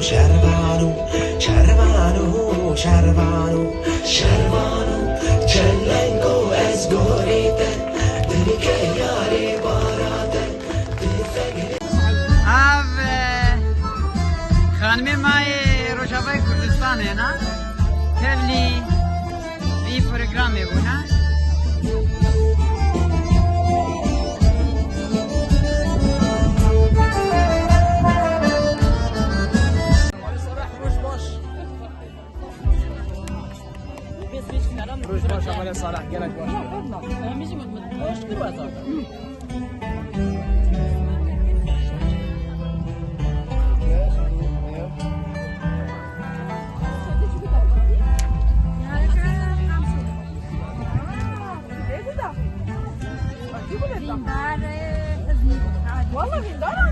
شروانو شروانو شروانو شروانو چلنگو از گوریته دلی که یاری باراته av خانمی مای روشابای کردستانه نه تبلی این پروگرامی بونه روش باش عمل صالح گلک باش میشه باش کی باز والله